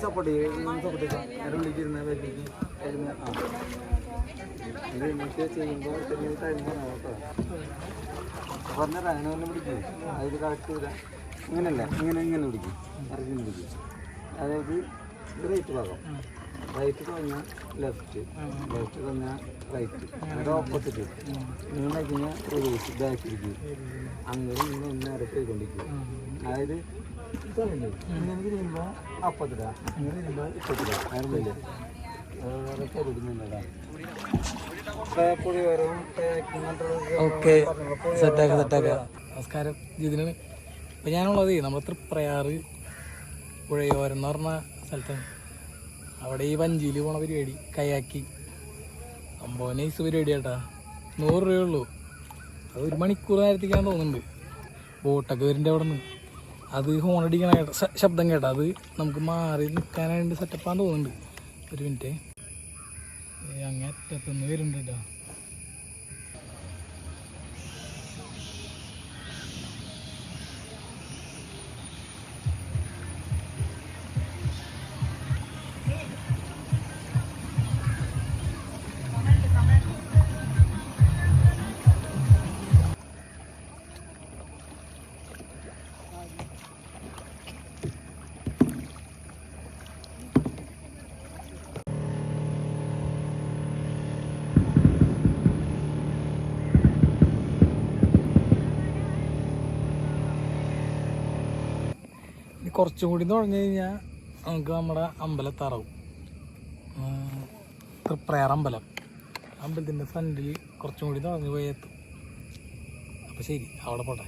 Support ചെയ്യുമ്പോൾ പറഞ്ഞ റാനൊന്നും പിടിക്കും അതിൽ കറക്റ്റ് ചെയ്താൽ ഇങ്ങനെയല്ല ഇങ്ങനെ പിടിക്കും ഇറങ്ങി പിടിക്കും അതായത് ഇത് റൈറ്റ് ഭാഗം റൈറ്റ് പറഞ്ഞാൽ ലെഫ്റ്റ് പറഞ്ഞാൽ റൈറ്റ് അതിൻ്റെ ഓപ്പോസിറ്റ് ഇങ്ങനെ കഴിഞ്ഞാൽ റിവേഴ്സ് ബാക്ക് ഇരിക്കും അങ്ങനെ ഇങ്ങനെ നേരെ പോയിക്കൊണ്ടിരിക്കും അതായത് ഇങ്ങനെ ചെയ്യുമ്പോൾ അപ്പത്തിട ഇങ്ങനെ ചെയ്യുമ്പോൾ ഇപ്പത്തിട ആരുമില്ല വേറെ പൊരുടുന്നില്ലടാ. ഓക്കെ സെറ്റാക്ക നമസ്കാരം ജിതിനാണ്. ഇപ്പം ഞാനുള്ളത് നമ്മുടെ തൃപ്രയാറ് പുഴയോരം എന്ന് പറഞ്ഞ സ്ഥലത്താണ്. അവിടെ ഈ വഞ്ചിയിൽ പോണ പരിപാടി കയാക്കി സംഭവം നൈസ് പരിപാടി കേട്ടാ. 100 രൂപയുള്ളൂ. അത് 1 മണിക്കൂർ നേരത്തേക്കാന്ന് തോന്നുന്നുണ്ട്. ബോട്ടൊക്കെ വരുന്നുണ്ട് അവിടെ നിന്ന്. അത് ഹോണടിക്കണ ശബ്ദം കേട്ടാ. അത് നമുക്ക് മാറി നിൽക്കാനായിട്ട് സെറ്റപ്പാന്ന് തോന്നുന്നുണ്ട്. 1 മിനിറ്റ് അങ്ങേ അറ്റത്തുനിന്ന് വരുന്നുണ്ട് കേട്ടോ. കുറച്ചും കൂടി തുടങ്ങി കഴിഞ്ഞാൽ നമുക്ക് നമ്മുടെ അമ്പലത്തറവും തൃപ്രയാർ അമ്പലത്തിൻ്റെ ഫ്രണ്ടിൽ കുറച്ചും കൂടി തുടങ്ങി പോയി എത്തും. അപ്പോൾ ശരി, അവിടെ പോട്ടെ.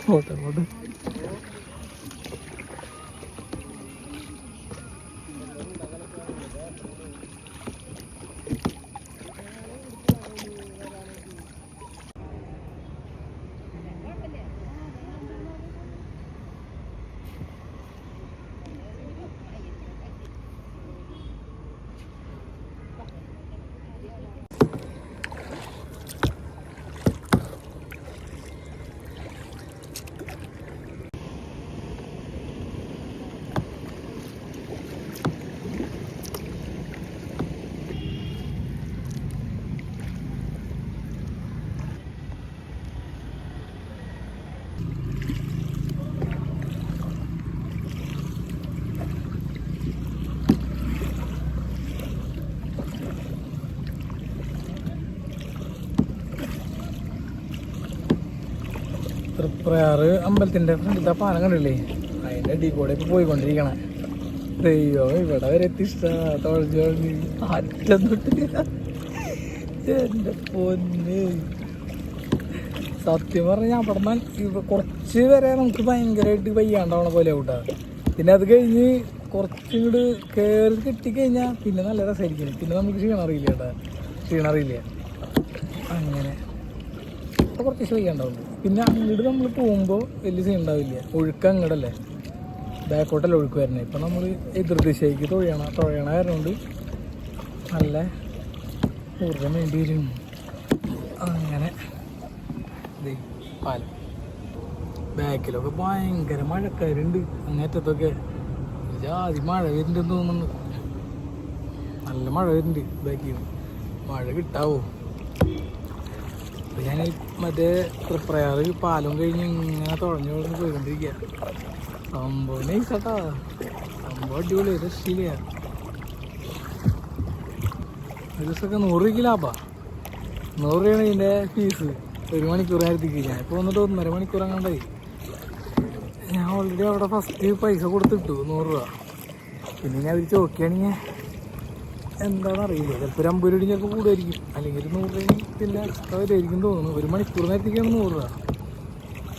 പോട്ടെ തൃപ്രയാറ് അമ്പലത്തിൻ്റെ ഫ്രണ്ടിലത്തെ പാലം കണ്ടില്ലേ? അതിൻ്റെ അടി കൂടെ ഇപ്പോൾ പോയിക്കൊണ്ടിരിക്കണേ. ദൈവം ഇവിടെ വരെ എത്തിഷ്ടൊഴഞ്ഞ് അറ്റം തൊട്ട് എൻ്റെ പൊന്ന്. സത്യം പറഞ്ഞാൽ ഞാൻ പഠനം കുറച്ച് വരെ നമുക്ക് ഭയങ്കരമായിട്ട് വയ്യാണ്ടാവണ പോലെ കൂട്ടാ. പിന്നെ അത് കഴിഞ്ഞ് കുറച്ചുകൂടി കയറി കിട്ടിക്കഴിഞ്ഞാൽ പിന്നെ നല്ല രസമായിരിക്കും. പിന്നെ നമുക്ക് ക്ഷീണറിയില്ല അങ്ങനെ കുറച്ച് ചെയ്യാണ്ടാവും. പിന്നെ അങ്ങോട്ട് നമ്മൾ പോകുമ്പോൾ വലിയ സീൻ ഉണ്ടാവില്ല. ഒഴുക്ക് അങ്ങോട്ടല്ലേ, ബാക്കോട്ടല്ലേ ഒഴുക്ക് വരുന്നത്. ഇപ്പം നമ്മൾ എതിർദിശയ്ക്ക് തുഴയണ കാരണം കൊണ്ട് നല്ല ഊർജ്ജം വേണ്ടി വരും. അങ്ങനെ പാലം ബാക്കിലൊക്കെ ഭയങ്കര മഴക്കാരുണ്ട്. അങ്ങേറ്റത്തൊക്കെ ജാതി മഴ വരുന്നുണ്ടെന്ന് തോന്നുന്നു. നല്ല മഴ വരുന്നുണ്ട് ബാക്കിൽ. മഴ കിട്ടാവോ? അപ്പം ഞാൻ മറ്റേ തൃപ്രയാർ പാലം കഴിഞ്ഞ് ഇങ്ങനെ തുഴഞ്ഞു പോയിക്കൊണ്ടിരിക്കുക. സംഭവം നൈസാട്ടാ. സംഭവം അടിപൊളി, രക്ഷയില്ല. ഒരു ദിവസമൊക്കെ 100 രൂപയ്ക്ക് ലാഭാ. 100 രൂപയാണ് ഇതിൻ്റെ ഫീസ്. 1 മണിക്കൂർ നേരത്തേക്ക്. ഞാൻ ഇപ്പോൾ വന്നിട്ട് 1.5 മണിക്കൂർ അങ്ങാണ്ടായി. ഞാൻ ഓൾറെഡി അവിടെ ഫസ്റ്റ് പൈസ കൊടുത്തിട്ടു 100 രൂപ. പിന്നെ ഞാൻ അവർ ചോദിക്കുകയാണെങ്കിൽ എന്താണെന്ന് അറിയില്ല. ചിലപ്പോൾ 50 രൂപ ചിലപ്പോൾ കൂടുമായിരിക്കും. അല്ലെങ്കിൽ 100 രൂപ പിന്നെ എക്സ്ട്രാ വരുമായിരിക്കും തോന്നുന്നു. 1 മണിക്കൂർ നേരത്തേക്കാണ് 100 രൂപ.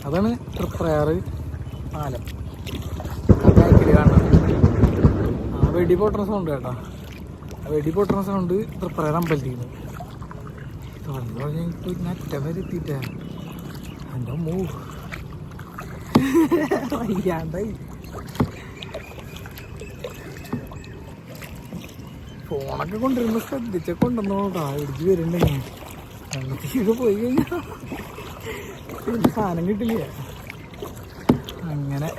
അതാണ് തൃപ്രയാറ് പാലം. ബാക്കിൽ കാണാം ആ വെടി പൊട്ടുന്ന സൗണ്ട് കേട്ടോ. ആ വെടി പൊട്ടുന്ന സൗണ്ട് തൃപ്രയാർ അമ്പലത്തിൽ നിന്ന് തുറന്നു അറ്റം വരെ എത്തിയിട്ടാ. എൻ്റെ മൂ വയ്യാണ്ടായി. ഫോണൊക്കെ കൊണ്ടുവരുമ്പോ ശ്രദ്ധിച്ചൊക്കെ കൊണ്ടുവന്നോട്ടാ. ഇടിച്ച് വരുന്നുണ്ടെങ്കിൽ വെള്ളത്തേക്ക് പോയി കഴിഞ്ഞാൽ പിന്നെ സാധനം കിട്ടില്ല. അങ്ങനെ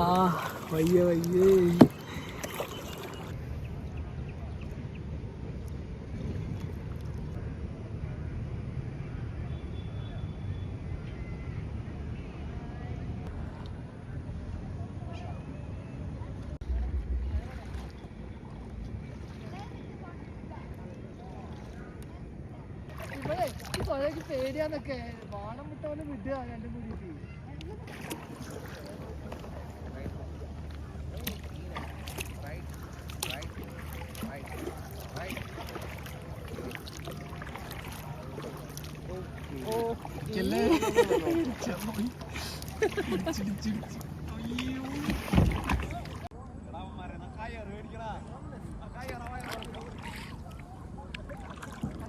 ആ വയ്യ വയ്യേ. പേടിയാന്നൊക്കെ ബാണം വിട്ടവനെ വിടുക രണ്ടും കൂടിയിട്ട്.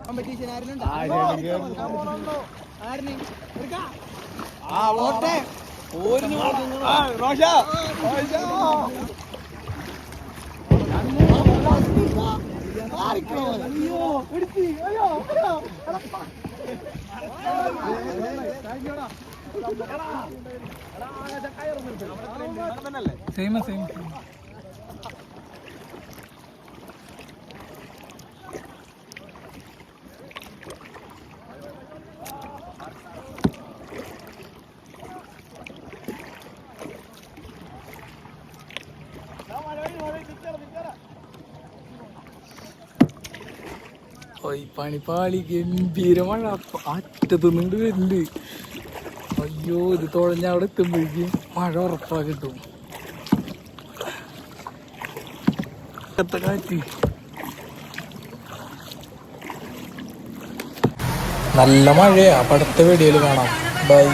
കോമ്പറ്റീഷൻ ആയിരുന്നു. Same same. പണിപ്പാളി ഗംഭീര മഴ അറ്റത്തുനിന്നുകൊണ്ട് വരുന്നുണ്ട്. അയ്യോ ഇത് തുഴഞ്ഞ അവിടെ എത്തുമ്പോഴേക്കും മഴ ഉറപ്പാ കിട്ടും. കാറ്റ് നല്ല മഴയാ. അപ്പൊ അടുത്ത വീഡിയോയിൽ കാണാം. ബൈ.